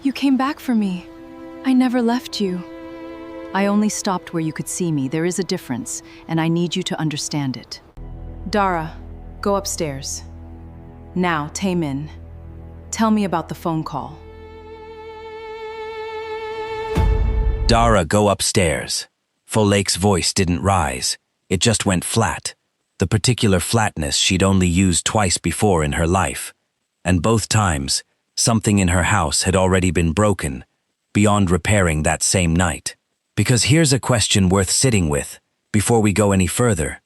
You came back for me. I never left you. I only stopped where you could see me. There is a difference, and I need you to understand it. Dara, go upstairs. Now, Taemin, tell me about the phone call. Dara, go upstairs. Folake's voice didn't rise. It just went flat. The particular flatness she'd only used twice before in her life. And both times, something in her house had already been broken, beyond repairing that same night. Because here's a question worth sitting with, before we go any further.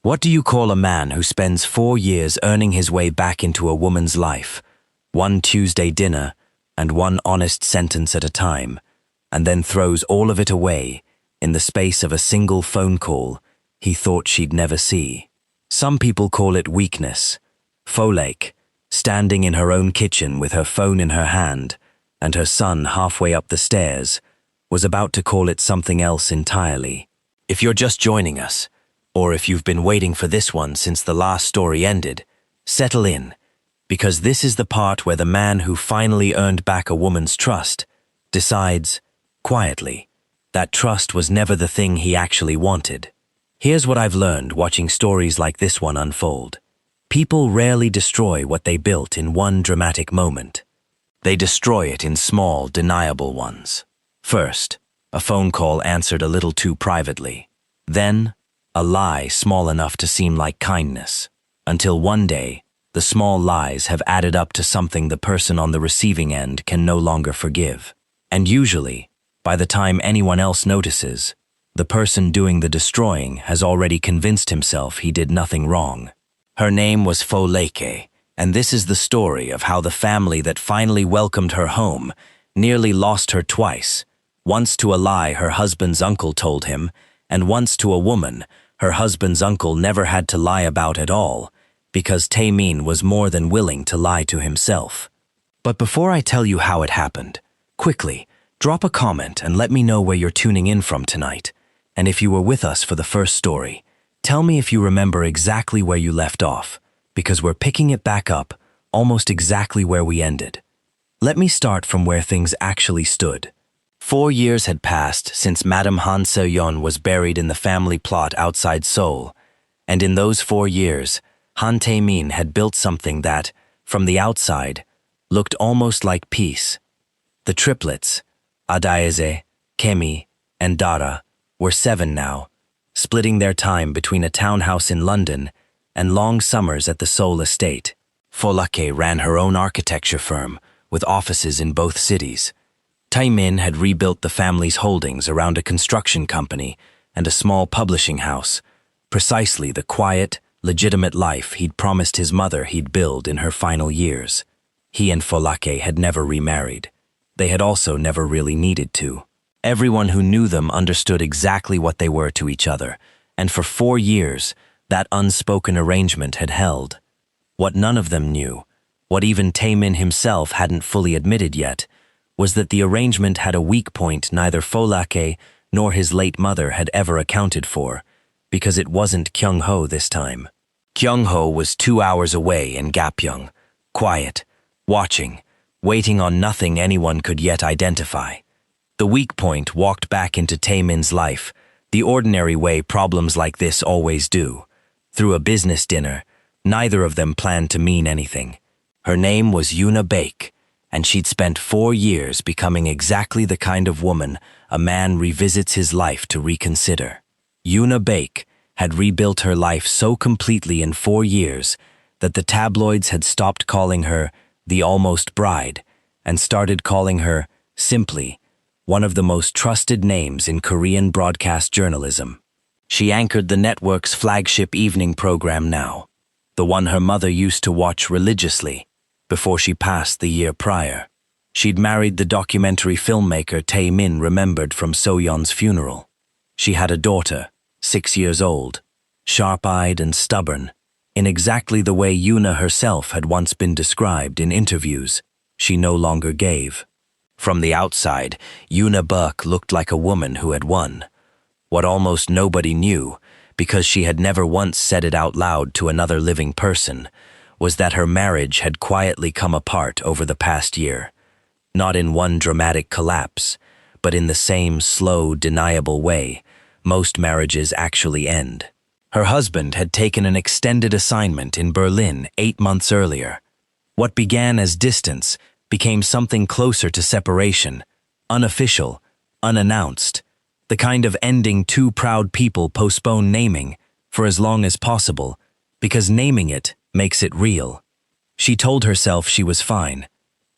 What do you call a man who spends 4 years earning his way back into a woman's life, one Tuesday dinner, and one honest sentence at a time, and then throws all of it away in the space of a single phone call he thought she'd never see? Some people call it weakness. Folake, standing in her own kitchen with her phone in her hand and her son halfway up the stairs, was about to call it something else entirely. If you're just joining us, or if you've been waiting for this one since the last story ended, settle in, because this is the part where the man who finally earned back a woman's trust decides, quietly, that trust was never the thing he actually wanted. Here's what I've learned watching stories like this one unfold. People rarely destroy what they built in one dramatic moment. They destroy it in small, deniable ones. First, a phone call answered a little too privately. Then, a lie small enough to seem like kindness. Until one day, the small lies have added up to something the person on the receiving end can no longer forgive. And usually, by the time anyone else notices, the person doing the destroying has already convinced himself he did nothing wrong. Her name was Folake, and this is the story of how the family that finally welcomed her home nearly lost her twice, once to a lie her husband's uncle told him, and once to a woman her husband's uncle never had to lie about at all, because Taemin was more than willing to lie to himself. But before I tell you how it happened, quickly, drop a comment and let me know where you're tuning in from tonight. And if you were with us for the first story, tell me if you remember exactly where you left off, because we're picking it back up almost exactly where we ended. Let me start from where things actually stood. 4 years had passed since Madame Han Seo-yeon was buried in the family plot outside Seoul, and in those 4 years, Han Tae-min had built something that, from the outside, looked almost like peace. The triplets, Adaeze, Kemi, and Dara, were 7 now, splitting their time between a townhouse in London and long summers at the Seoul estate. Folake ran her own architecture firm, with offices in both cities. Taemin had rebuilt the family's holdings around a construction company and a small publishing house, precisely the quiet, legitimate life he'd promised his mother he'd build in her final years. He and Folake had never remarried. They had also never really needed to. Everyone who knew them understood exactly what they were to each other, and for 4 years, that unspoken arrangement had held. What none of them knew, what even Taemin himself hadn't fully admitted yet, was that the arrangement had a weak point neither Folake nor his late mother had ever accounted for, because it wasn't Kyung-ho this time. Kyung-ho was 2 hours away in Gapyeong, quiet, watching, waiting on nothing anyone could yet identify. The weak point walked back into Taemin's life, the ordinary way problems like this always do. Through a business dinner, neither of them planned to mean anything. Her name was Yuna Baek, and she'd spent 4 years becoming exactly the kind of woman a man revisits his life to reconsider. Yuna Baek had rebuilt her life so completely in 4 years that the tabloids had stopped calling her the almost bride and started calling her, simply, one of the most trusted names in Korean broadcast journalism. She anchored the network's flagship evening program now, the one her mother used to watch religiously before she passed the year prior. She'd married the documentary filmmaker Tae-min remembered from So-yeon's funeral. She had a daughter, 6 years old, sharp-eyed and stubborn, in exactly the way Yuna herself had once been described in interviews she no longer gave. From the outside, Yuna Baek looked like a woman who had won. What almost nobody knew, because she had never once said it out loud to another living person, was that her marriage had quietly come apart over the past year. not in one dramatic collapse, but in the same slow, deniable way most marriages actually end. Her husband had taken an extended assignment in Berlin 8 months earlier. What began as distance became something closer to separation, unofficial, unannounced, the kind of ending two proud people postpone naming for as long as possible, because naming it makes it real. She told herself she was fine.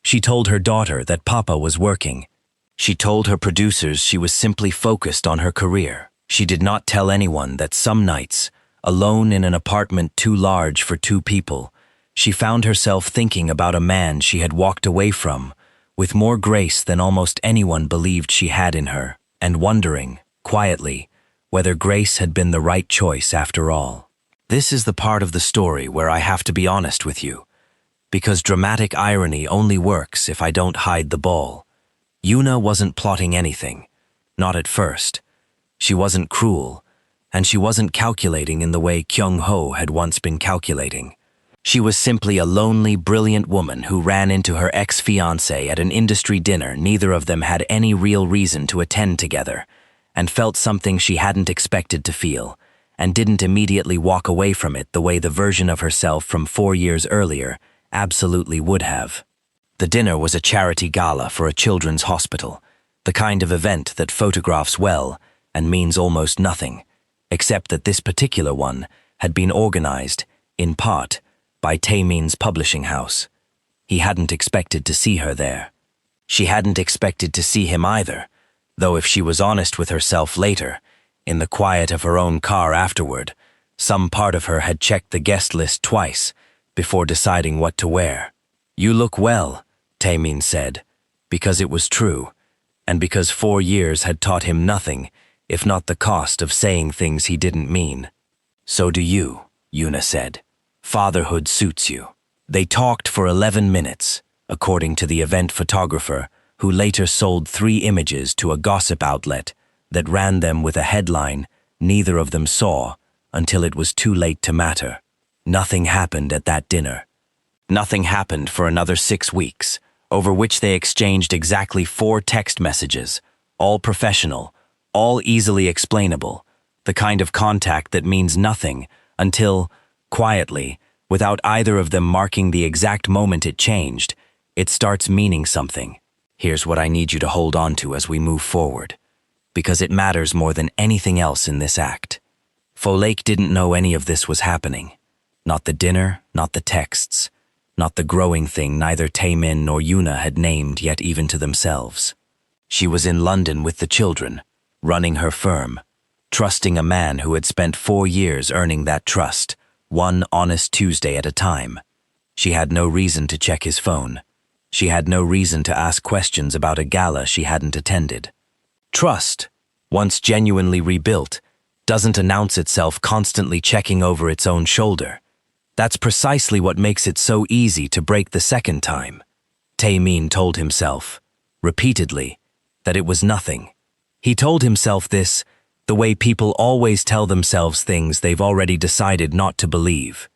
She told her daughter that Papa was working. She told her producers she was simply focused on her career. She did not tell anyone that some nights, alone in an apartment too large for 2 people, she found herself thinking about a man she had walked away from, with more grace than almost anyone believed she had in her, and wondering, quietly, whether grace had been the right choice after all. This is the part of the story where I have to be honest with you, because dramatic irony only works if I don't hide the ball. Yuna wasn't plotting anything, not at first. She wasn't cruel, and she wasn't calculating in the way Kyung-ho had once been calculating. She was simply a lonely, brilliant woman who ran into her ex-fiancé at an industry dinner neither of them had any real reason to attend together, and felt something she hadn't expected to feel, and didn't immediately walk away from it the way the version of herself from 4 years earlier absolutely would have. The dinner was a charity gala for a children's hospital, the kind of event that photographs well and means almost nothing, except that this particular one had been organized, in part, by Taemin's publishing house. He hadn't expected to see her there. She hadn't expected to see him either, though if she was honest with herself later, in the quiet of her own car afterward, some part of her had checked the guest list twice before deciding what to wear. "You look well," Taemin said, because it was true, and because 4 years had taught him nothing, if not the cost of saying things he didn't mean. "So do you," Yuna said. "Fatherhood suits you." They talked for 11 minutes, according to the event photographer, who later sold 3 images to a gossip outlet that ran them with a headline neither of them saw until it was too late to matter. Nothing happened at that dinner. Nothing happened for another 6 weeks, over which they exchanged exactly 4 text messages, all professional, all easily explainable, the kind of contact that means nothing until, quietly, without either of them marking the exact moment it changed, it starts meaning something. Here's what I need you to hold on to as we move forward, because it matters more than anything else in this act. Folake didn't know any of this was happening. Not the dinner, not the texts, not the growing thing neither Taemin nor Yuna had named yet even to themselves. She was in London with the children, running her firm, trusting a man who had spent 4 years earning that trust, one honest Tuesday at a time. She had no reason to check his phone. She had no reason to ask questions about a gala she hadn't attended. Trust, once genuinely rebuilt, doesn't announce itself constantly checking over its own shoulder. That's precisely what makes it so easy to break the second time. Taemin told himself, repeatedly, that it was nothing. He told himself this the way people always tell themselves things they've already decided not to believe.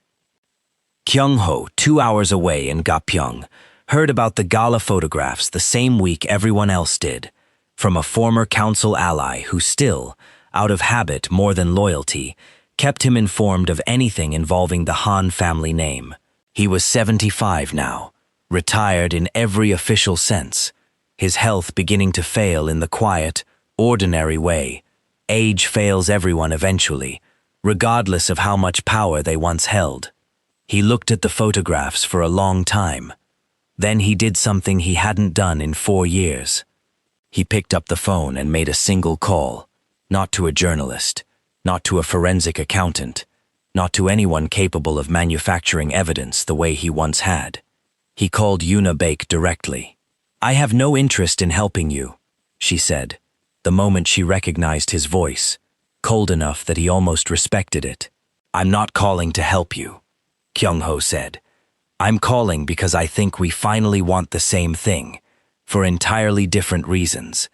Kyung-ho, 2 hours away in Gapyeong, heard about the gala photographs the same week everyone else did, from a former council ally who still, out of habit more than loyalty, kept him informed of anything involving the Han family name. He was 75 now, retired in every official sense, his health beginning to fail in the quiet, ordinary way. Age fails everyone eventually, regardless of how much power they once held. He looked at the photographs for a long time. Then he did something he hadn't done in 4 years. He picked up the phone and made a single call, not to a journalist, not to a forensic accountant, not to anyone capable of manufacturing evidence the way he once had. He called Yuna Baek directly. "I have no interest in helping you," she said, the moment she recognized his voice, cold enough that he almost respected it. "I'm not calling to help you," Kyung-ho said. "I'm calling because I think we finally want the same thing, for entirely different reasons,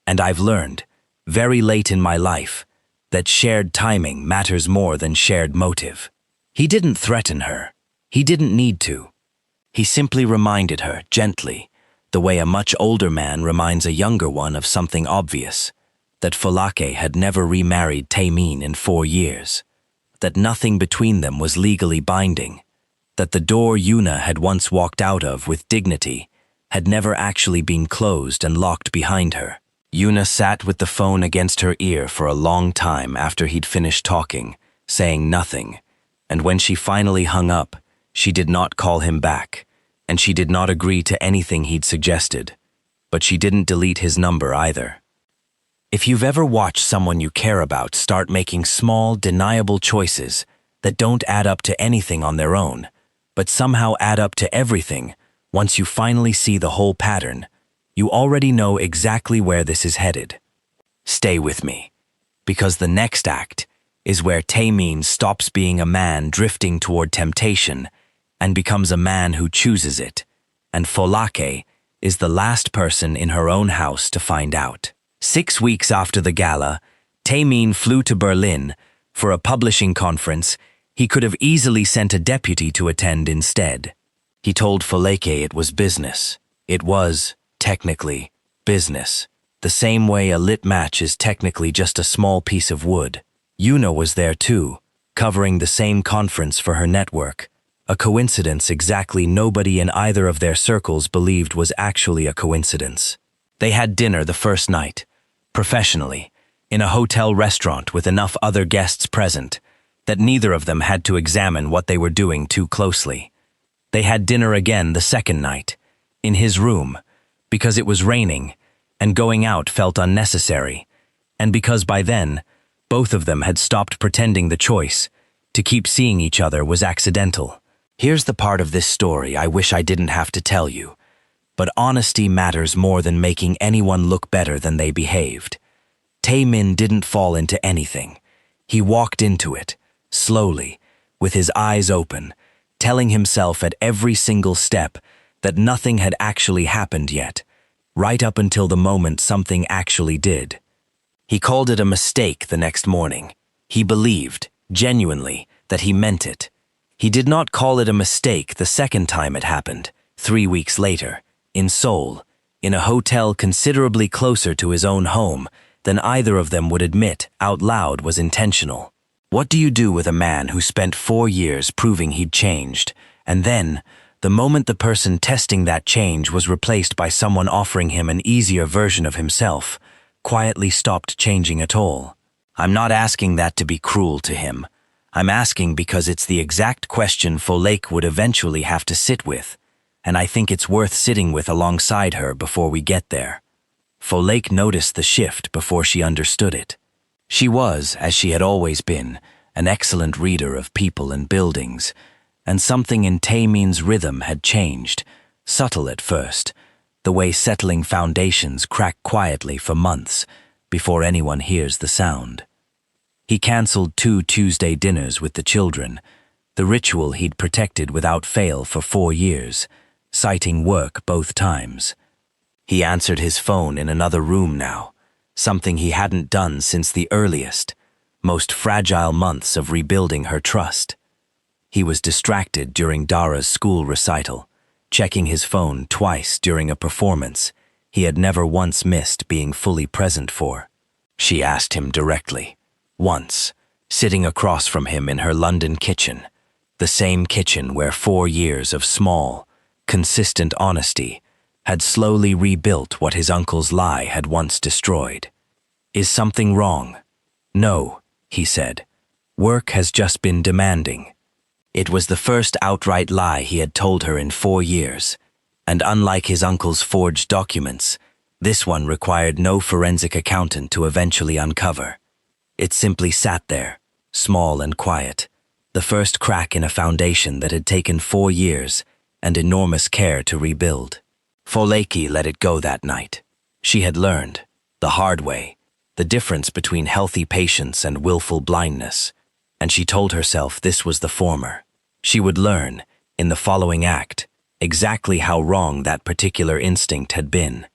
and I've learned, very late in my life, that shared timing matters more than shared motive." He didn't threaten her. He didn't need to. He simply reminded her, gently, the way a much older man reminds a younger one of something obvious, that Folake had never remarried Taemin in 4 years, that nothing between them was legally binding, that the door Yuna had once walked out of with dignity had never actually been closed and locked behind her. Yuna sat with the phone against her ear for a long time after he'd finished talking, saying nothing, and when she finally hung up, she did not call him back, and she did not agree to anything he'd suggested, but she didn't delete his number either. If you've ever watched someone you care about start making small, deniable choices that don't add up to anything on their own, but somehow add up to everything once you finally see the whole pattern, you already know exactly where this is headed. Stay with me, because the next act is where Taemin stops being a man drifting toward temptation and becomes a man who chooses it, and Folake is the last person in her own house to find out. 6 weeks after the gala, Taemin flew to Berlin for a publishing conference he could have easily sent a deputy to attend instead. He told Folake it was business. It was, technically, business, the same way a lit match is technically just a small piece of wood. Yuna was there too, covering the same conference for her network, a coincidence exactly nobody in either of their circles believed was actually a coincidence. They had dinner the first night, professionally, in a hotel restaurant with enough other guests present that neither of them had to examine what they were doing too closely. They had dinner again the second night, in his room, because it was raining and going out felt unnecessary, and because by then, both of them had stopped pretending the choice to keep seeing each other was accidental. Here's the part of this story I wish I didn't have to tell you, but honesty matters more than making anyone look better than they behaved. Taemin didn't fall into anything. He walked into it, slowly, with his eyes open, telling himself at every single step that nothing had actually happened yet, right up until the moment something actually did. He called it a mistake the next morning. He believed, genuinely, that he meant it. He did not call it a mistake the second time it happened, 3 weeks later, in Seoul, in a hotel considerably closer to his own home than either of them would admit out loud was intentional. What do you do with a man who spent 4 years proving he'd changed, and then, the moment the person testing that change was replaced by someone offering him an easier version of himself, quietly stopped changing at all? I'm not asking that to be cruel to him. I'm asking because it's the exact question Folake would eventually have to sit with, and I think it's worth sitting with alongside her before we get there. Folake noticed the shift before she understood it. She was, as she had always been, an excellent reader of people and buildings, and something in Taemin's rhythm had changed, subtle at first, the way settling foundations crack quietly for months before anyone hears the sound. He cancelled 2 Tuesday dinners with the children, the ritual he'd protected without fail for 4 years, citing work both times. He answered his phone in another room now, something he hadn't done since the earliest, most fragile months of rebuilding her trust. He was distracted during Dara's school recital, checking his phone twice during a performance he had never once missed being fully present for. She asked him directly, once, sitting across from him in her London kitchen, the same kitchen where 4 years of small, consistent honesty had slowly rebuilt what his uncle's lie had once destroyed. Is something wrong? No, he said. Work has just been demanding. It was the first outright lie he had told her in 4 years, and unlike his uncle's forged documents, this one required no forensic accountant to eventually uncover. It simply sat there, small and quiet, the first crack in a foundation that had taken 4 years and enormous care to rebuild. Folake let it go that night. She had learned, the hard way, the difference between healthy patience and willful blindness, and she told herself this was the former. She would learn, in the following act, exactly how wrong that particular instinct had been.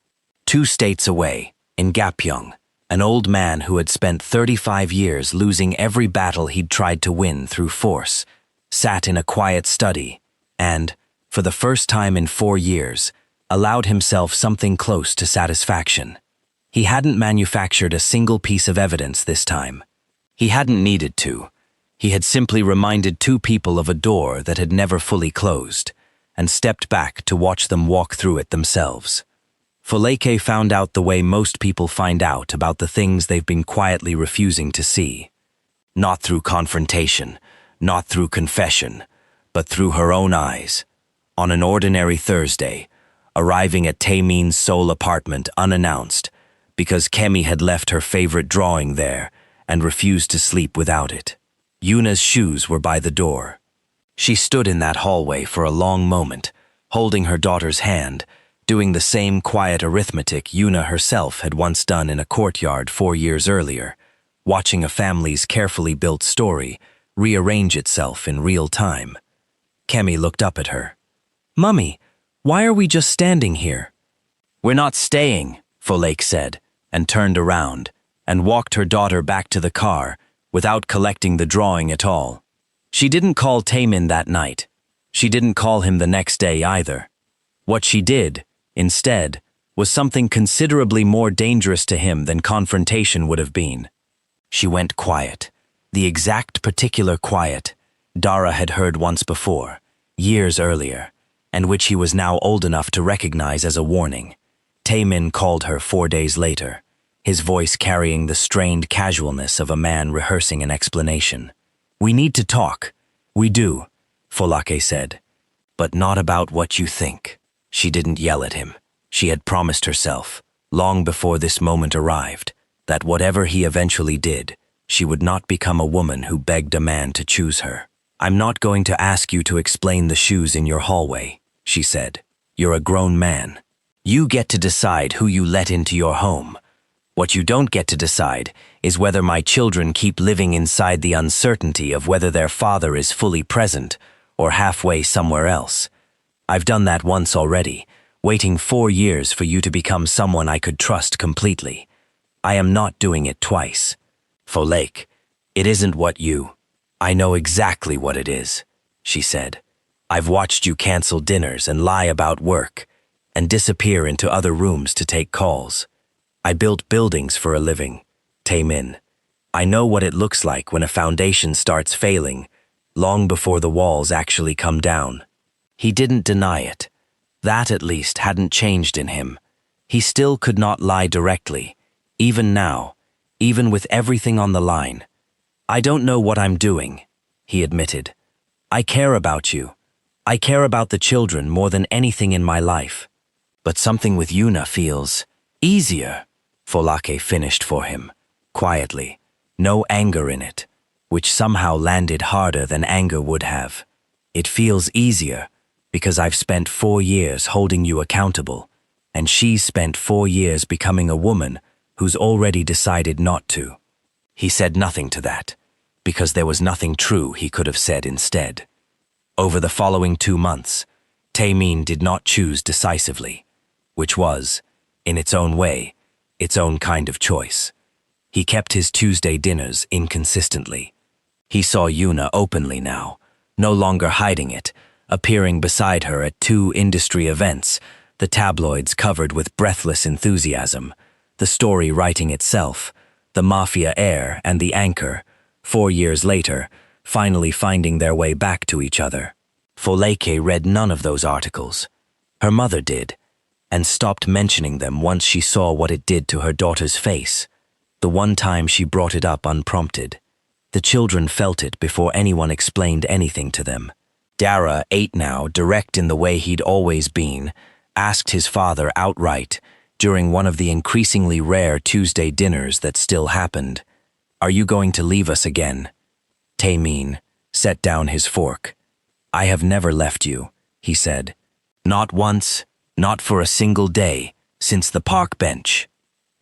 2 states away, in Gapyeong, an old man who had spent 35 years losing every battle he'd tried to win through force, sat in a quiet study and, for the first time in 4 years, allowed himself something close to satisfaction. He hadn't manufactured a single piece of evidence this time. He hadn't needed to. He had simply reminded two people of a door that had never fully closed, and stepped back to watch them walk through it themselves. Folake found out the way most people find out about the things they've been quietly refusing to see. Not through confrontation, not through confession, but through her own eyes. On an ordinary Thursday, arriving at Taemin's sole apartment unannounced, because Kemi had left her favorite drawing there and refused to sleep without it. Yuna's shoes were by the door. She stood in that hallway for a long moment, holding her daughter's hand, doing the same quiet arithmetic Yuna herself had once done in a courtyard 4 years earlier, watching a family's carefully built story rearrange itself in real time. Kemi looked up at her. "Mummy, why are we just standing here?" "We're not staying," Folake said, and turned around, and walked her daughter back to the car, without collecting the drawing at all. She didn't call Taemin that night. She didn't call him the next day either. What she did, instead, was something considerably more dangerous to him than confrontation would have been. She went quiet, the exact particular quiet Dara had heard once before, years earlier, and which he was now old enough to recognize as a warning. Taemin called her 4 days later, his voice carrying the strained casualness of a man rehearsing an explanation. "We need to talk." "We do," Folake said. "But not about what you think." She didn't yell at him. She had promised herself, long before this moment arrived, that whatever he eventually did, she would not become a woman who begged a man to choose her. "I'm not going to ask you to explain the shoes in your hallway," she said. "You're a grown man. You get to decide who you let into your home. What you don't get to decide is whether my children keep living inside the uncertainty of whether their father is fully present or halfway somewhere else. I've done that once already, waiting 4 years for you to become someone I could trust completely. I am not doing it twice. Folake, it isn't what you... I know exactly what it is," she said. "I've watched you cancel dinners and lie about work and disappear into other rooms to take calls. I built buildings for a living, Taemin. I know what it looks like when a foundation starts failing, long before the walls actually come down." He didn't deny it. That, at least, hadn't changed in him. He still could not lie directly, even now, even with everything on the line. "I don't know what I'm doing," he admitted. "I care about you. I care about the children more than anything in my life. But something with Yuna feels easier," Folake finished for him, quietly, no anger in it, which somehow landed harder than anger would have. "It feels easier because I've spent 4 years holding you accountable, and she's spent 4 years becoming a woman who's already decided not to." He said nothing to that, because there was nothing true he could have said instead. Over the following 2 months, Taemin did not choose decisively, which was, in its own way, its own kind of choice. He kept his Tuesday dinners inconsistently. He saw Yuna openly now, no longer hiding it, appearing beside her at 2 industry events, the tabloids covered with breathless enthusiasm, the story writing itself, the Mafia heir and the anchor, 4 years later, finally finding their way back to each other. Folake read none of those articles. Her mother did, and stopped mentioning them once she saw what it did to her daughter's face, the one time she brought it up unprompted. The children felt it before anyone explained anything to them. Dara, 8 now, direct in the way he'd always been, asked his father outright, during one of the increasingly rare Tuesday dinners that still happened, "Are you going to leave us again?" Taemin set down his fork. "I have never left you," he said. "Not once, not for a single day, since the park bench."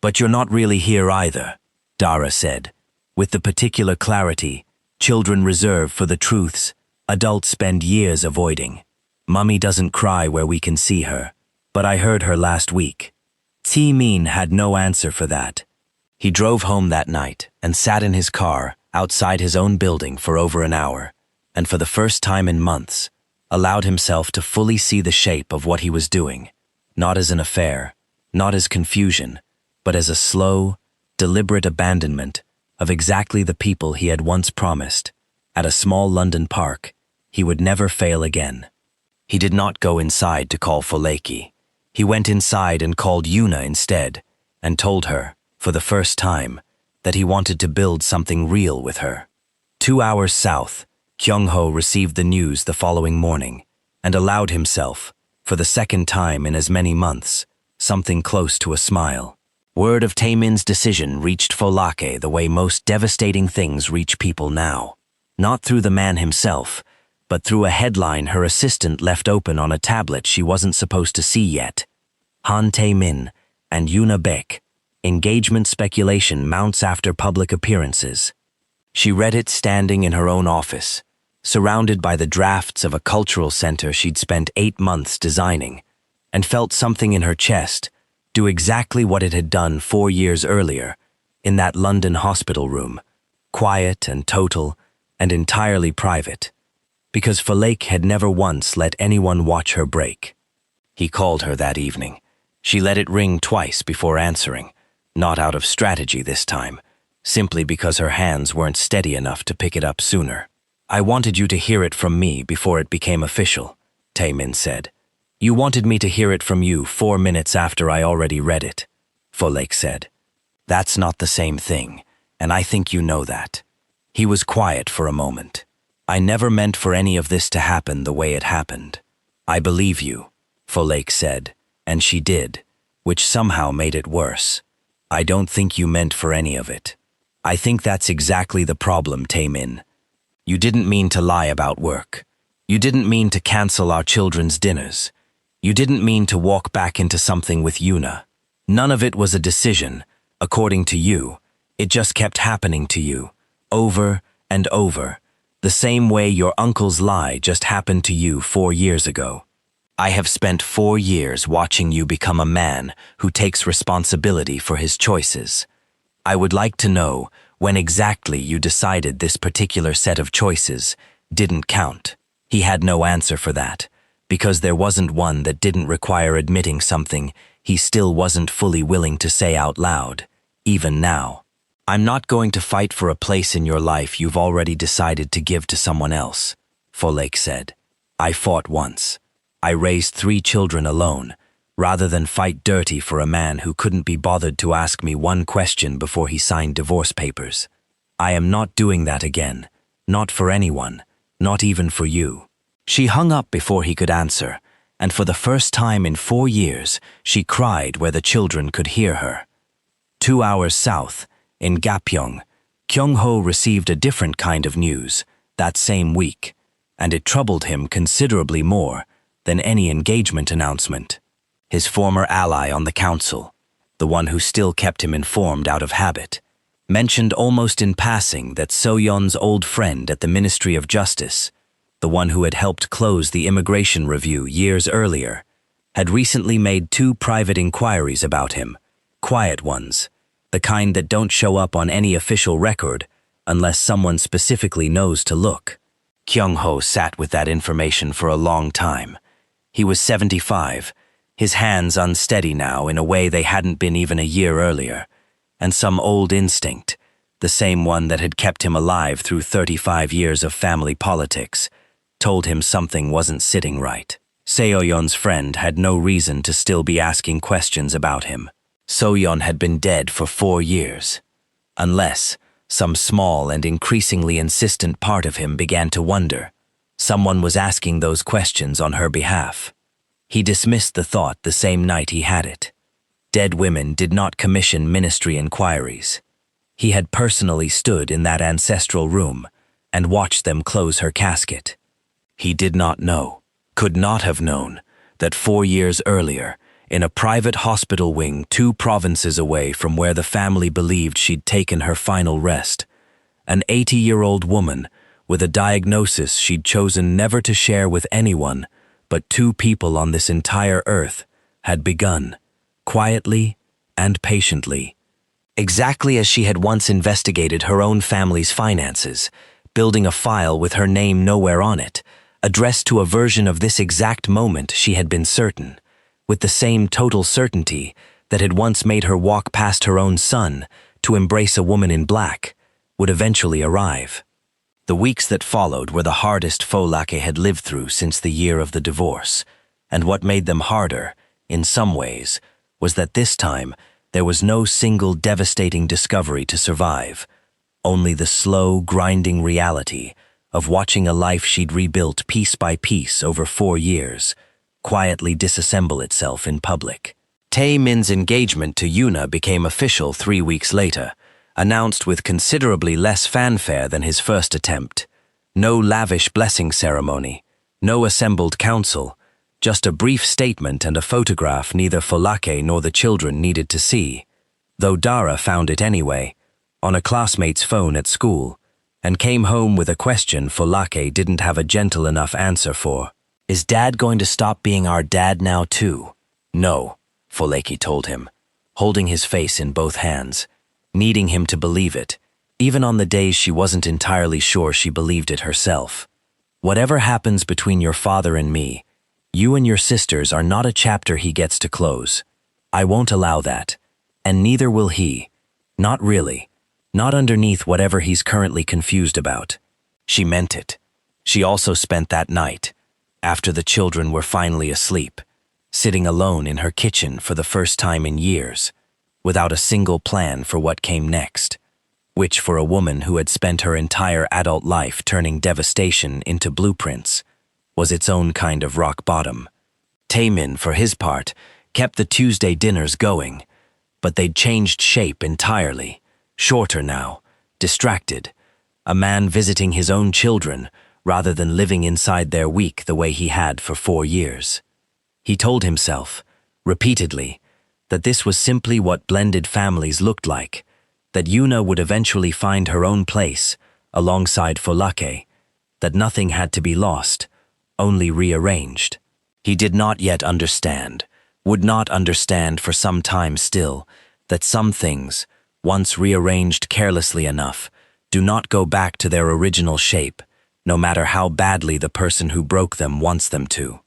"But you're not really here either," Dara said, with the particular clarity children reserve for the truths adults spend years avoiding. "Mummy doesn't cry where we can see her, but I heard her last week." Taemin had no answer for that. He drove home that night and sat in his car outside his own building for over an hour, and for the first time in months, allowed himself to fully see the shape of what he was doing. not as an affair, not as confusion, but as a slow, deliberate abandonment of exactly the people he had once promised. At a small London park, he would never fail again. He did not go inside to call Foleki. He went inside and called Yuna instead, and told her, for the first time, that he wanted to build something real with her. 2 hours south, Kyung-ho received the news the following morning, and allowed himself, for the second time in as many months, something close to a smile. Word of Taemin's decision reached Folake the way most devastating things reach people now. Not through the man himself, but through a headline her assistant left open on a tablet she wasn't supposed to see yet. Han Taemin and Yuna Baek. Engagement speculation mounts after public appearances. She read it standing in her own office, surrounded by the drafts of a cultural center she'd spent 8 months designing, and felt something in her chest do exactly what it had done 4 years earlier, in that London hospital room, quiet and total and entirely private, because Folake had never once let anyone watch her break. He called her that evening. She let it ring twice before answering, not out of strategy this time, simply because her hands weren't steady enough to pick it up sooner. "I wanted you to hear it from me before it became official," Taemin said. "You wanted me to hear it from you 4 minutes after I already read it," Folake said. "That's not the same thing, and I think you know that." He was quiet for a moment. "I never meant for any of this to happen the way it happened." "I believe you," Folake said, and she did, which somehow made it worse. "I don't think you meant for any of it." "I think that's exactly the problem, Taemin. You didn't mean to lie about work. You didn't mean to cancel our children's dinners. You didn't mean to walk back into something with Yuna. None of it was a decision, according to you. It just kept happening to you, over and over, the same way your uncle's lie just happened to you 4 years ago. I have spent 4 years watching you become a man who takes responsibility for his choices. I would like to know when exactly you decided this particular set of choices didn't count." He had no answer for that, because there wasn't one that didn't require admitting something he still wasn't fully willing to say out loud, even now. "I'm not going to fight for a place in your life you've already decided to give to someone else," Folake said. "I fought once. I raised 3 children alone, rather than fight dirty for a man who couldn't be bothered to ask me one question before he signed divorce papers. I am not doing that again, not for anyone, not even for you." She hung up before he could answer, and for the first time in 4 years, she cried where the children could hear her. 2 hours south, in Gapyeong, Kyung-ho received a different kind of news that same week, and it troubled him considerably more than any engagement announcement. His former ally on the council, the one who still kept him informed out of habit, mentioned almost in passing that So-yeon's old friend at the Ministry of Justice, the one who had helped close the immigration review years earlier, had recently made 2 private inquiries about him, quiet ones, the kind that don't show up on any official record unless someone specifically knows to look. Kyung-ho sat with that information for a long time. He was 75, his hands unsteady now in a way they hadn't been even a year earlier, and some old instinct, the same one that had kept him alive through 35 years of family politics, told him something wasn't sitting right. Seo-yeon's friend had no reason to still be asking questions about him. So-yeon had been dead for 4 years. Unless some small and increasingly insistent part of him began to wonder, someone was asking those questions on her behalf. He dismissed the thought the same night he had it. Dead women did not commission ministry inquiries. He had personally stood in that ancestral room and watched them close her casket. He did not know, could not have known, that 4 years earlier, in a private hospital wing 2 provinces away from where the family believed she'd taken her final rest, an 80-year-old woman with a diagnosis she'd chosen never to share with anyone but 2 people on this entire earth, had begun, quietly and patiently, exactly as she had once investigated her own family's finances, building a file with her name nowhere on it, addressed to a version of this exact moment she had been certain, with the same total certainty that had once made her walk past her own son to embrace a woman in black, would eventually arrive. The weeks that followed were the hardest Folake had lived through since the year of the divorce, and what made them harder, in some ways, was that this time there was no single devastating discovery to survive, only the slow, grinding reality of watching a life she'd rebuilt piece by piece over 4 years quietly disassemble itself in public. Tae-min's engagement to Yuna became official 3 weeks later, announced with considerably less fanfare than his first attempt. No lavish blessing ceremony, no assembled council, just a brief statement and a photograph neither Folake nor the children needed to see, though Dara found it anyway, on a classmate's phone at school, and came home with a question Folake didn't have a gentle enough answer for. "Is Dad going to stop being our dad now too?" "No," Folake told him, holding his face in both hands, needing him to believe it, even on the days she wasn't entirely sure she believed it herself. "Whatever happens between your father and me, you and your sisters are not a chapter he gets to close. I won't allow that, and neither will he. Not really. Not underneath whatever he's currently confused about." She meant it. She also spent that night, after the children were finally asleep, sitting alone in her kitchen for the first time in years, without a single plan for what came next, which for a woman who had spent her entire adult life turning devastation into blueprints, was its own kind of rock bottom. Tae-min, for his part, kept the Tuesday dinners going, but they'd changed shape entirely, shorter now, distracted, a man visiting his own children rather than living inside their week the way he had for 4 years. He told himself, repeatedly, that this was simply what blended families looked like, that Yuna would eventually find her own place, alongside Folake, that nothing had to be lost, only rearranged. He did not yet understand, would not understand for some time still, that some things, once rearranged carelessly enough, do not go back to their original shape, no matter how badly the person who broke them wants them to.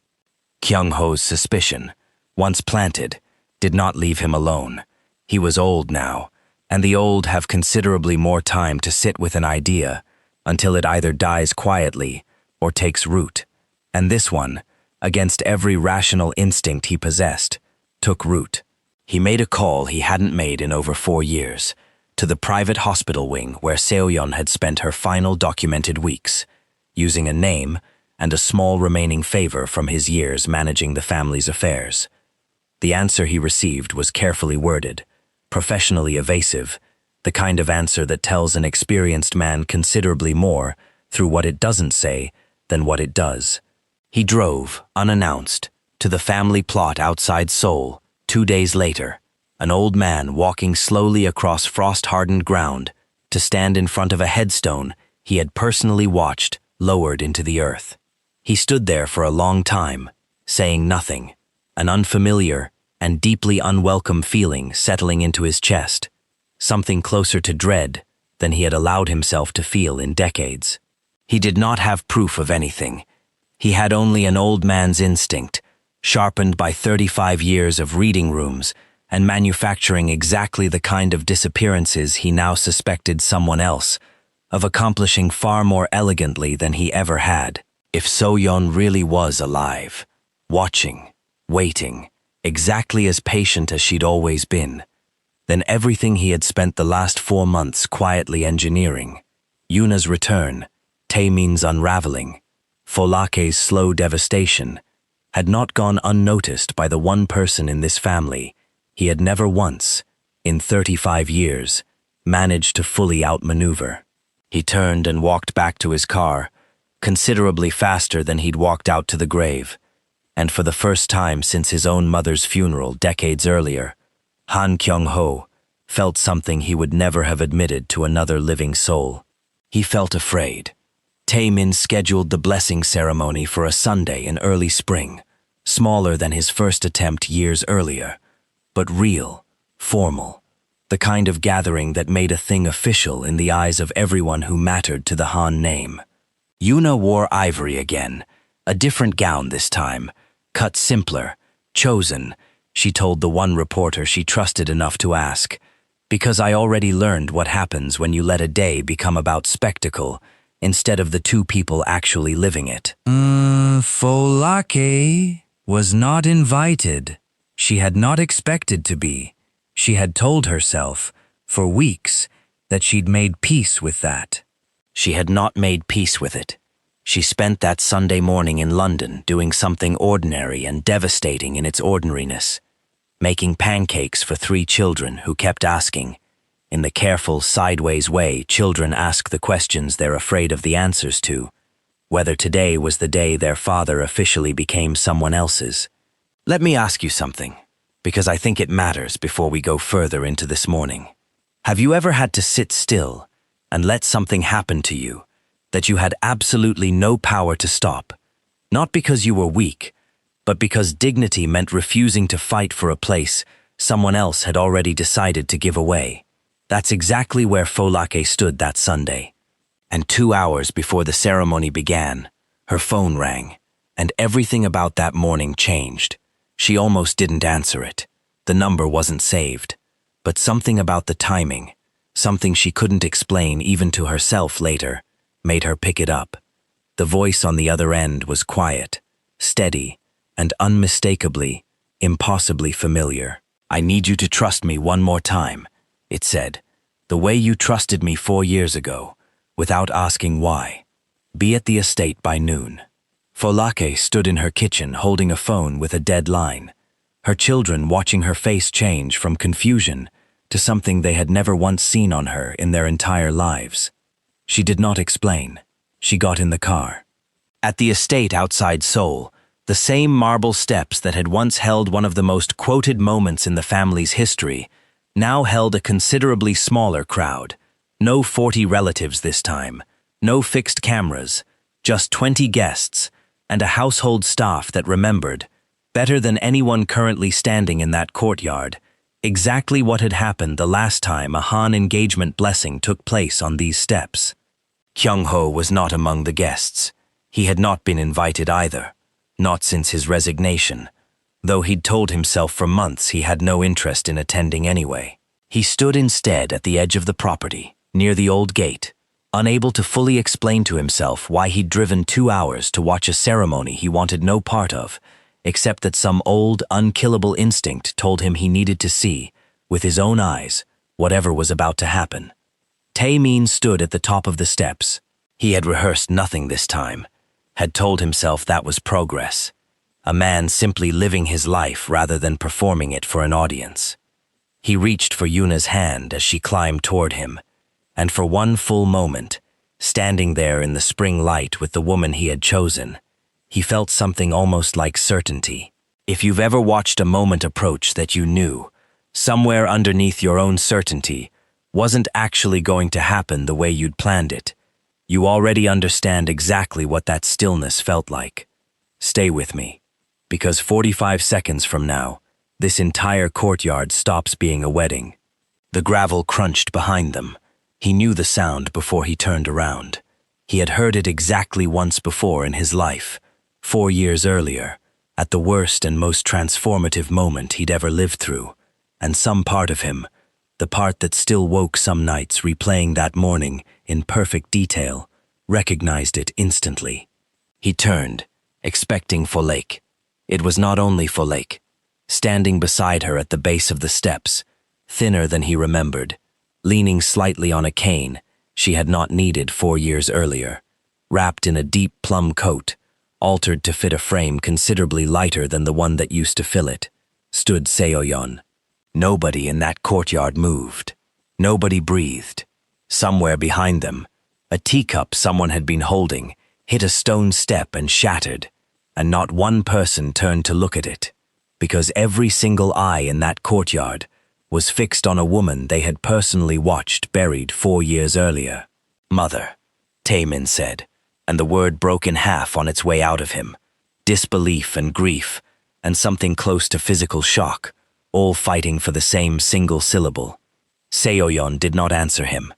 Kyung-ho's suspicion, once planted, did not leave him alone. He was old now, and the old have considerably more time to sit with an idea until it either dies quietly or takes root. And this one, against every rational instinct he possessed, took root. He made a call he hadn't made in over 4 years, to the private hospital wing where Seoyeon had spent her final documented weeks, using a name and a small remaining favor from his years managing the family's affairs. The answer he received was carefully worded, professionally evasive, the kind of answer that tells an experienced man considerably more through what it doesn't say than what it does. He drove, unannounced, to the family plot outside Seoul 2 days later, an old man walking slowly across frost-hardened ground to stand in front of a headstone he had personally watched lowered into the earth. He stood there for a long time, saying nothing, an unfamiliar and deeply unwelcome feeling settling into his chest, something closer to dread than he had allowed himself to feel in decades. He did not have proof of anything. He had only an old man's instinct, sharpened by 35 years of reading rooms and manufacturing exactly the kind of disappearances he now suspected someone else of accomplishing far more elegantly than he ever had. If Seoyeon really was alive, watching, waiting, exactly as patient as she'd always been, then everything he had spent the last 4 months quietly engineering, Yuna's return, Tae-min's unraveling, Folake's slow devastation, had not gone unnoticed by the one person in this family he had never once, in 35 years, managed to fully outmaneuver. He turned and walked back to his car, considerably faster than he'd walked out to the grave, and for the first time since his own mother's funeral decades earlier, Han Kyung-ho felt something he would never have admitted to another living soul. He felt afraid. Tae-min scheduled the blessing ceremony for a Sunday in early spring, smaller than his first attempt years earlier, but real, formal, the kind of gathering that made a thing official in the eyes of everyone who mattered to the Han name. Yuna wore ivory again, a different gown this time, cut simpler, Chosen, she told the one reporter she trusted enough to ask, because I already learned what happens when you let a day become about spectacle instead of the two people actually living it. Folake was not invited. She had not expected to be. She had told herself, for weeks, that she'd made peace with that. She had not made peace with it. She spent that Sunday morning in London doing something ordinary and devastating in its ordinariness, making pancakes for 3 children who kept asking. In the careful, sideways way children ask the questions they're afraid of the answers to, whether today was the day their father officially became someone else's. Let me ask you something, because I think it matters before we go further into this morning. Have you ever had to sit still and let something happen to you that you had absolutely no power to stop, not because you were weak, but because dignity meant refusing to fight for a place someone else had already decided to give away? That's exactly where Folake stood that Sunday. And 2 hours before the ceremony began, her phone rang, and everything about that morning changed. She almost didn't answer it. The number wasn't saved. But something about the timing, something she couldn't explain even to herself later, made her pick it up. The voice on the other end was quiet, steady, and unmistakably, impossibly familiar. "I need you to trust me one more time," it said, "the way you trusted me 4 years ago, without asking why. Be at the estate by noon." Folake stood in her kitchen holding a phone with a dead line, her children watching her face change from confusion to something they had never once seen on her in their entire lives. She did not explain. She got in the car. At the estate outside Seoul, the same marble steps that had once held one of the most quoted moments in the family's history now held a considerably smaller crowd. No 40 relatives this time, no fixed cameras, just 20 guests, and a household staff that remembered, better than anyone currently standing in that courtyard, exactly what had happened the last time a Han engagement blessing took place on these steps. Kyung-ho was not among the guests. He had not been invited either, not since his resignation, though he'd told himself for months he had no interest in attending anyway. He stood instead at the edge of the property, near the old gate, unable to fully explain to himself why he'd driven 2 hours to watch a ceremony he wanted no part of, except that some old, unkillable instinct told him he needed to see, with his own eyes, whatever was about to happen. Tae-min stood at the top of the steps. He had rehearsed nothing this time, had told himself that was progress, a man simply living his life rather than performing it for an audience. He reached for Yuna's hand as she climbed toward him, and for one full moment, standing there in the spring light with the woman he had chosen, he felt something almost like certainty. If you've ever watched a moment approach that you knew, somewhere underneath your own certainty, wasn't actually going to happen the way you'd planned it, you already understand exactly what that stillness felt like. Stay with me, because 45 seconds from now, this entire courtyard stops being a wedding. The gravel crunched behind them. He knew the sound before he turned around. He had heard it exactly once before in his life, 4 years earlier, at the worst and most transformative moment he'd ever lived through, and some part of him, the part that still woke some nights replaying that morning in perfect detail, recognized it instantly. He turned, expecting Folake. It was not only Folake, standing beside her at the base of the steps, thinner than he remembered, leaning slightly on a cane she had not needed 4 years earlier, wrapped in a deep plum coat, altered to fit a frame considerably lighter than the one that used to fill it, stood Seo-yeon. Nobody in that courtyard moved. Nobody breathed. Somewhere behind them, a teacup someone had been holding hit a stone step and shattered, and not one person turned to look at it, because every single eye in that courtyard was fixed on a woman they had personally watched buried 4 years earlier. "Mother," Taemin said, and the word broke in half on its way out of him. Disbelief and grief, and something close to physical shock, all fighting for the same single syllable. Seo-yeon did not answer him.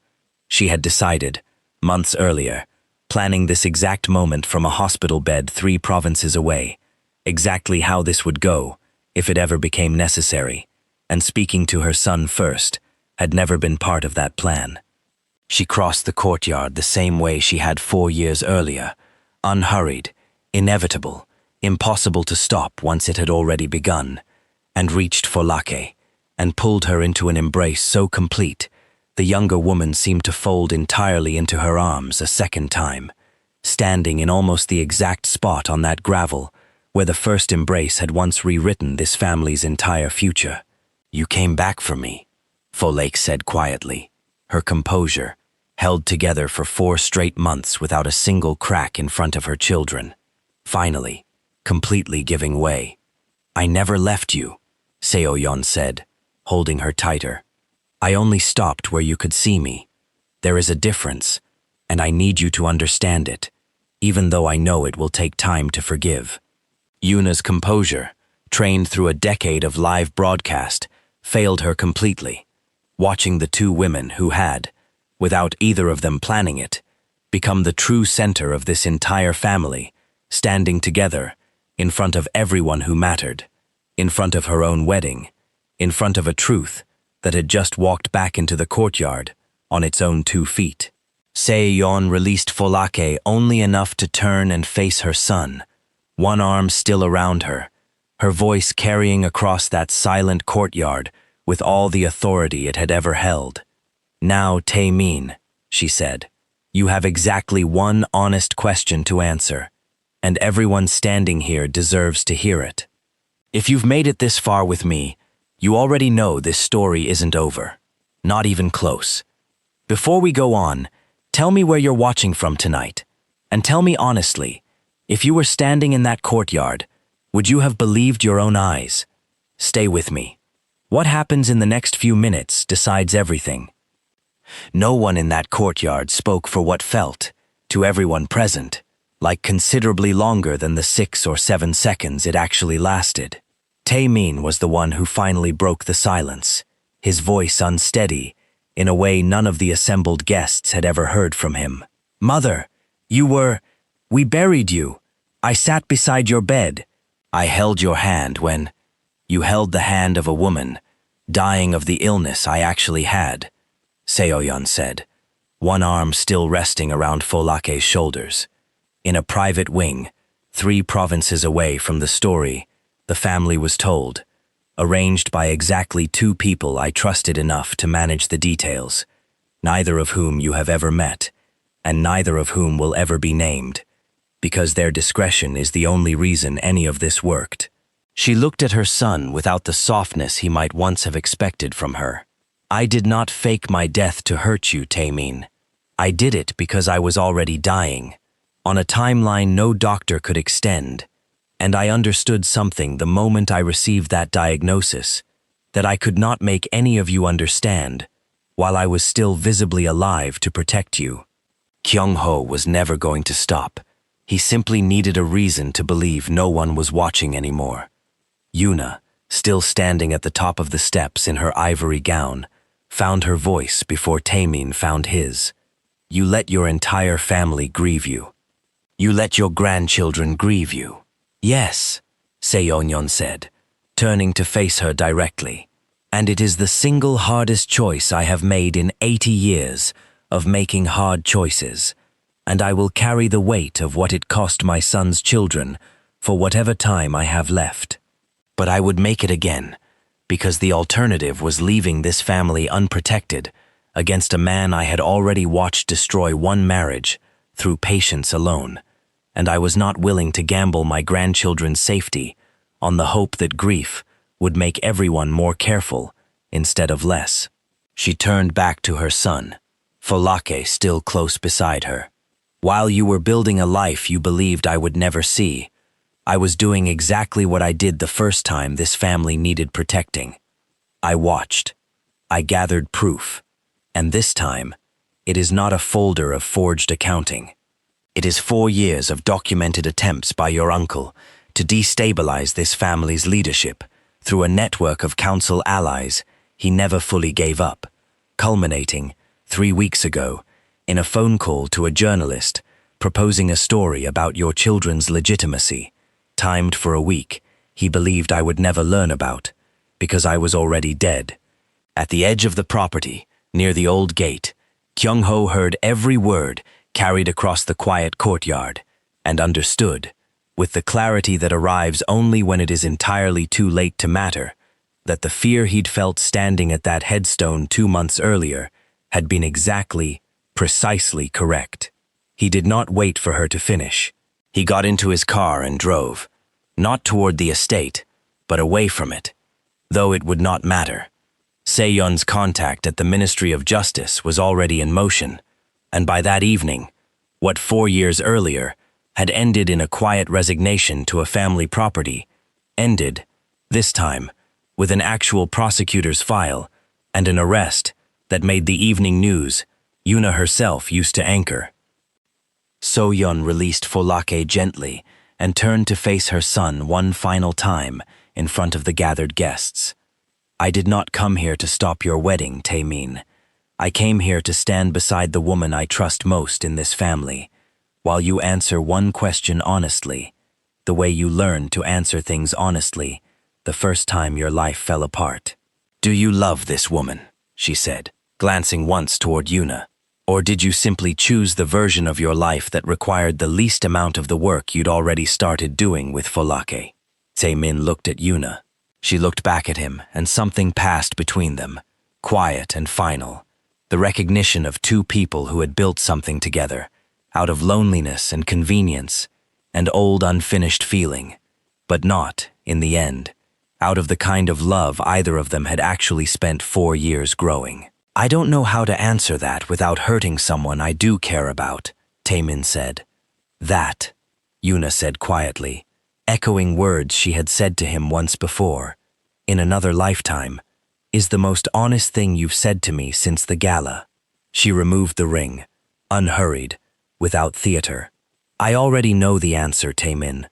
She had decided, months earlier, planning this exact moment from a hospital bed 3 provinces away, exactly how this would go, if it ever became necessary, and speaking to her son first had never been part of that plan. She crossed the courtyard the same way she had 4 years earlier, unhurried, inevitable, impossible to stop once it had already begun, and reached for Lake, and pulled her into an embrace so complete, the younger woman seemed to fold entirely into her arms a second time, standing in almost the exact spot on that gravel where the first embrace had once rewritten this family's entire future. "You came back for me," Folake said quietly, her composure, held together for 4 straight months without a single crack in front of her children, finally, completely giving way. "I never left you," Seoyeon said, holding her tighter. "I only stopped where you could see me. There is a difference, and I need you to understand it, even though I know it will take time to forgive." Yuna's composure, trained through a decade of live broadcast, failed her completely, watching the 2 women who had, without either of them planning it, become the true center of this entire family, standing together, in front of everyone who mattered, in front of her own wedding, in front of a truth that had just walked back into the courtyard on its own 2 feet. Seoyeon released Folake only enough to turn and face her son, one arm still around her, her voice carrying across that silent courtyard with all the authority it had ever held. "Now, Taemin," she said, "you have exactly one honest question to answer, and everyone standing here deserves to hear it. If you've made it this far with me, you already know this story isn't over. Not even close. Before we go on, tell me where you're watching from tonight, and tell me honestly, if you were standing in that courtyard, would you have believed your own eyes? Stay with me. What happens in the next few minutes decides everything." No one in that courtyard spoke for what felt, to everyone present, like considerably longer than the 6 or 7 seconds it actually lasted. Taemin was the one who finally broke the silence, his voice unsteady, in a way none of the assembled guests had ever heard from him. "Mother, we buried you. I sat beside your bed. I held your hand when you held the hand of a woman, dying of the illness I actually had," Seoyeon said, one arm still resting around Folake's shoulders. In a private wing, 3 provinces away from the story, the family was told, arranged by exactly 2 people I trusted enough to manage the details, neither of whom you have ever met, and neither of whom will ever be named, because their discretion is the only reason any of this worked. She looked at her son without the softness he might once have expected from her. "I did not fake my death to hurt you, Taemin. I did it because I was already dying, on a timeline no doctor could extend, and I understood something the moment I received that diagnosis, that I could not make any of you understand, while I was still visibly alive to protect you." Kyung-ho was never going to stop. He simply needed a reason to believe no one was watching anymore. Yuna, still standing at the top of the steps in her ivory gown, found her voice before Taemin found his. "You let your entire family grieve you. You let your grandchildren grieve you." "Yes," Seoyeon said, turning to face her directly. "And it is the single hardest choice I have made in 80 years of making hard choices, and I will carry the weight of what it cost my son's children for whatever time I have left. But I would make it again, because the alternative was leaving this family unprotected against a man I had already watched destroy one marriage through patience alone, and I was not willing to gamble my grandchildren's safety on the hope that grief would make everyone more careful instead of less." She turned back to her son, Folake still close beside her. "While you were building a life you believed I would never see, I was doing exactly what I did the first time this family needed protecting. I watched. I gathered proof. And this time, it is not a folder of forged accounting. It is 4 years of documented attempts by your uncle to destabilize this family's leadership through a network of council allies he never fully gave up, culminating, 3 weeks ago, in a phone call to a journalist proposing a story about your children's legitimacy, timed for a week, he believed I would never learn about, because I was already dead. At the edge of the property, near the old gate, Kyung-ho heard every word carried across the quiet courtyard, and understood, with the clarity that arrives only when it is entirely too late to matter, that the fear he'd felt standing at that headstone 2 months earlier had been precisely correct. He did not wait for her to finish. He got into his car and drove, not toward the estate, but away from it, though it would not matter. Se-yeon's contact at the Ministry of Justice was already in motion, and by that evening, what 4 years earlier had ended in a quiet resignation to a family property, ended, this time, with an actual prosecutor's file and an arrest that made the evening news Yuna herself used to anchor. So-yeon released Folake gently and turned to face her son one final time in front of the gathered guests. I did not come here to stop your wedding, Taemin. I came here to stand beside the woman I trust most in this family, while you answer one question honestly, the way you learned to answer things honestly the first time your life fell apart. Do you love this woman? She said, glancing once toward Yuna. Or did you simply choose the version of your life that required the least amount of the work you'd already started doing with Folake? Taemin looked at Yuna. She looked back at him, and something passed between them, quiet and final, the recognition of two people who had built something together, out of loneliness and convenience, and old unfinished feeling, but not, in the end, out of the kind of love either of them had actually spent 4 years growing. I don't know how to answer that without hurting someone I do care about, Taemin said. That, Yuna said quietly, echoing words she had said to him once before, in another lifetime, is the most honest thing you've said to me since the gala. She removed the ring, unhurried, without theater. I already know the answer, Taemin.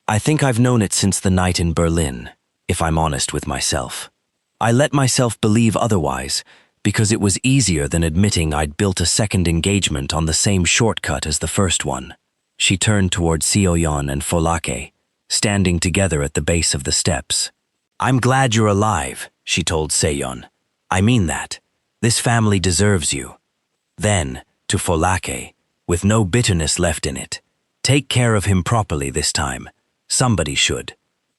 I think I've known it since the night in Berlin, if I'm honest with myself. I let myself believe otherwise, because it was easier than admitting I'd built a second engagement on the same shortcut as the first one. She turned toward Se-yeon and Folake, standing together at the base of the steps. I'm glad you're alive, she told Se-yeon. I mean that. This family deserves you. Then, to Folake, with no bitterness left in it, take care of him properly this time. Somebody should.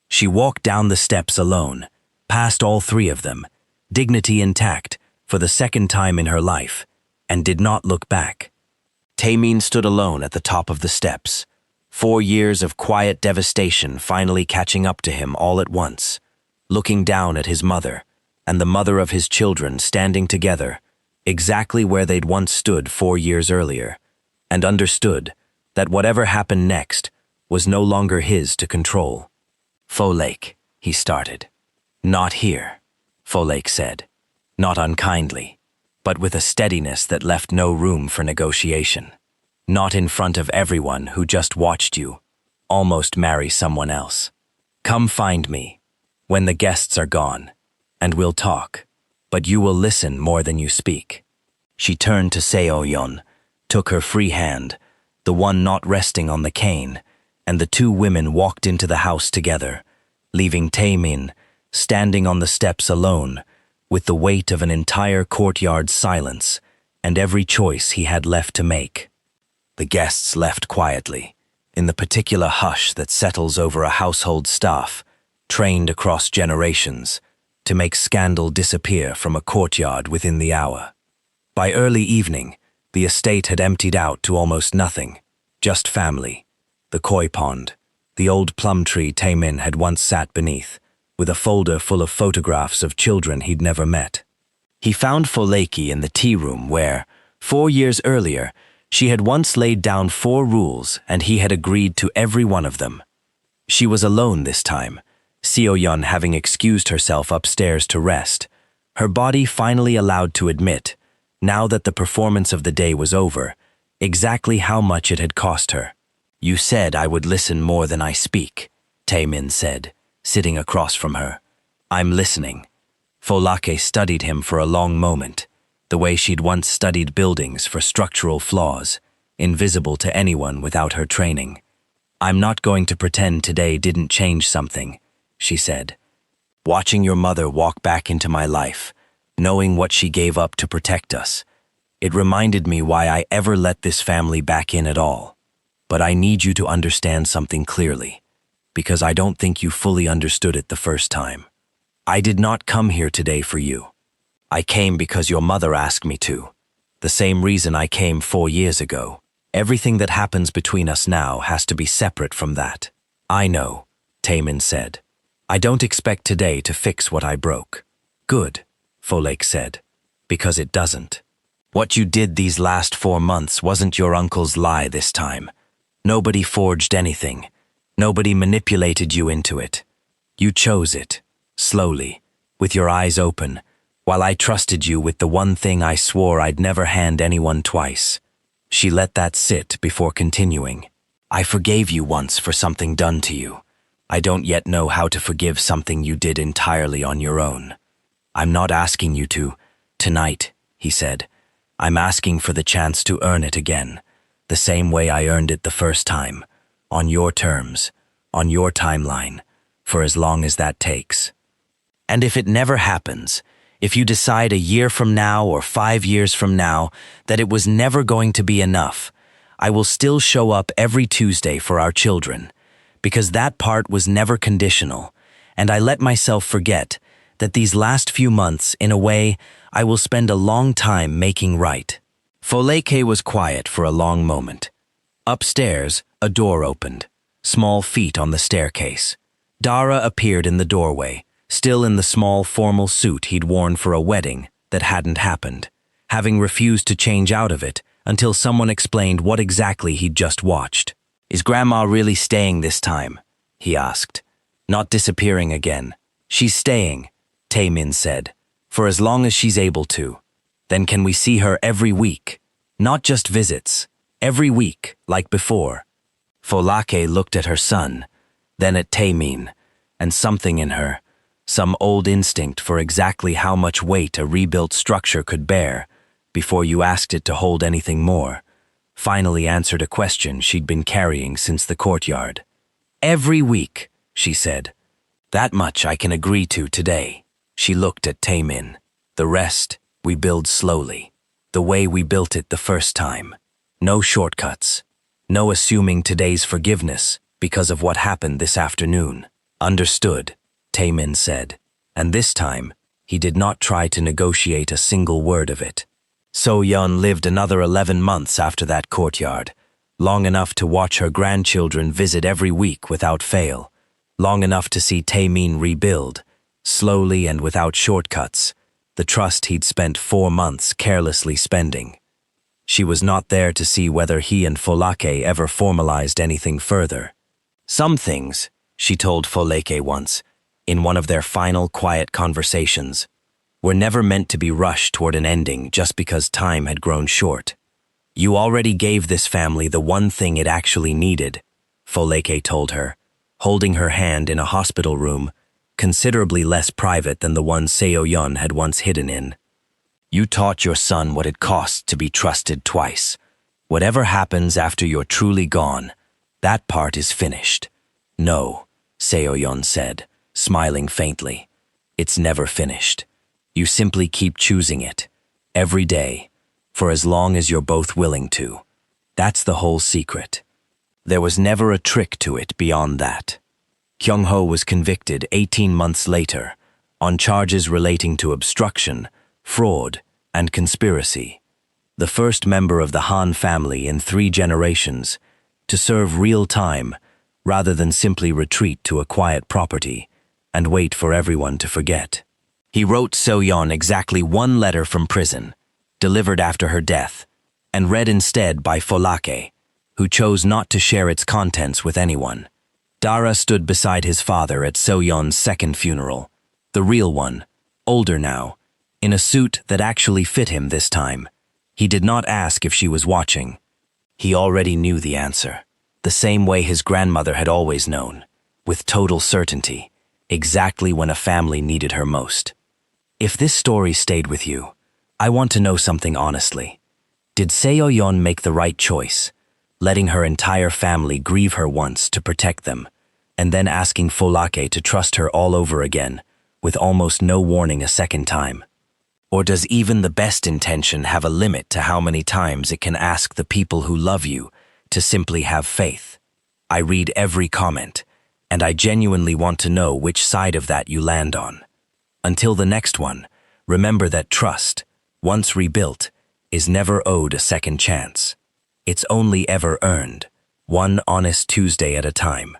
She walked down the steps alone, past all 3 of them, dignity intact, for the second time in her life, and did not look back. Taemin stood alone at the top of the steps, 4 years of quiet devastation finally catching up to him all at once, looking down at his mother and the mother of his children standing together, exactly where they'd once stood 4 years earlier, and understood that whatever happened next was no longer his to control. Folake, he started. Not here, Folake said. Not unkindly, but with a steadiness that left no room for negotiation. Not in front of everyone who just watched you almost marry someone else. Come find me when the guests are gone, and we'll talk, but you will listen more than you speak. She turned to Se-yeon, took her free hand, the one not resting on the cane, and the 2 women walked into the house together, leaving Taemin standing on the steps alone, with the weight of an entire courtyard's silence and every choice he had left to make. The guests left quietly, in the particular hush that settles over a household staff, trained across generations, to make scandal disappear from a courtyard within the hour. By early evening, the estate had emptied out to almost nothing, just family, the koi pond, the old plum tree Taemin had once sat beneath, with a folder full of photographs of children he'd never met. He found Folake in the tea room where, 4 years earlier, she had once laid down 4 rules and he had agreed to every one of them. She was alone this time, Se-yeon having excused herself upstairs to rest, her body finally allowed to admit, now that the performance of the day was over, exactly how much it had cost her. You said I would listen more than I speak, Taemin said, sitting across from her. I'm listening. Folake studied him for a long moment, the way she'd once studied buildings for structural flaws, invisible to anyone without her training. I'm not going to pretend today didn't change something, she said. Watching your mother walk back into my life, knowing what she gave up to protect us, it reminded me why I ever let this family back in at all. But I need you to understand something clearly, because I don't think you fully understood it the first time. I did not come here today for you. I came because your mother asked me to. The same reason I came 4 years ago. Everything that happens between us now has to be separate from that. I know, Taemin said. I don't expect today to fix what I broke. Good, Folake said, because it doesn't. What you did these last 4 months wasn't your uncle's lie this time. Nobody forged anything. Nobody manipulated you into it. You chose it, slowly, with your eyes open, while I trusted you with the one thing I swore I'd never hand anyone twice. She let that sit before continuing. I forgave you once for something done to you. I don't yet know how to forgive something you did entirely on your own. I'm not asking you to, tonight, he said. I'm asking for the chance to earn it again, the same way I earned it the first time, on your terms, on your timeline, for as long as that takes. And if it never happens, if you decide a year from now or 5 years from now that it was never going to be enough, I will still show up every Tuesday for our children, because that part was never conditional, and I let myself forget that these last few months, in a way, I will spend a long time making right. Folake was quiet for a long moment. Upstairs, a door opened, small feet on the staircase. Dara appeared in the doorway, still in the small formal suit he'd worn for a wedding that hadn't happened, having refused to change out of it until someone explained what exactly he'd just watched. Is Grandma really staying this time? He asked. Not disappearing again. She's staying, Taemin said, for as long as she's able to. Then can we see her every week? Not just visits, every week, like before. Folake looked at her son, then at Taemin, and something in her, some old instinct for exactly how much weight a rebuilt structure could bear before you asked it to hold anything more, finally answered a question she'd been carrying since the courtyard. Every week, she said. That much I can agree to today. She looked at Taemin. The rest, we build slowly, the way we built it the first time. No shortcuts. No assuming today's forgiveness because of what happened this afternoon. Understood, Taemin said, and this time, he did not try to negotiate a single word of it. So-yeon lived another 11 months after that courtyard, long enough to watch her grandchildren visit every week without fail, long enough to see Taemin rebuild, slowly and without shortcuts, the trust he'd spent 4 months carelessly spending. She was not there to see whether he and Folake ever formalized anything further. Some things, she told Folake once, in one of their final quiet conversations, were never meant to be rushed toward an ending just because time had grown short. You already gave this family the one thing it actually needed, Folake told her, holding her hand in a hospital room, considerably less private than the one Seo-yeon had once hidden in. You taught your son what it costs to be trusted twice. Whatever happens after you're truly gone, that part is finished. No, Seo-yeon said, smiling faintly. It's never finished. You simply keep choosing it, every day, for as long as you're both willing to. That's the whole secret. There was never a trick to it beyond that. Kyung-ho was convicted 18 months later on charges relating to obstruction, fraud, and conspiracy. The first member of the Han family in 3 generations to serve real time rather than simply retreat to a quiet property and wait for everyone to forget. He wrote So-yeon exactly 1 letter from prison, delivered after her death, and read instead by Folake, who chose not to share its contents with anyone. Dara stood beside his father at So-yeon's second funeral, the real one, older now, in a suit that actually fit him this time. He did not ask if she was watching. He already knew the answer, the same way his grandmother had always known, with total certainty, exactly when a family needed her most. If this story stayed with you, I want to know something honestly. Did Seo-yeon make the right choice, letting her entire family grieve her once to protect them, and then asking Folake to trust her all over again, with almost no warning a second time? Or does even the best intention have a limit to how many times it can ask the people who love you to simply have faith? I read every comment, and I genuinely want to know which side of that you land on. Until the next one, remember that trust, once rebuilt, is never owed a second chance. It's only ever earned, one honest Tuesday at a time.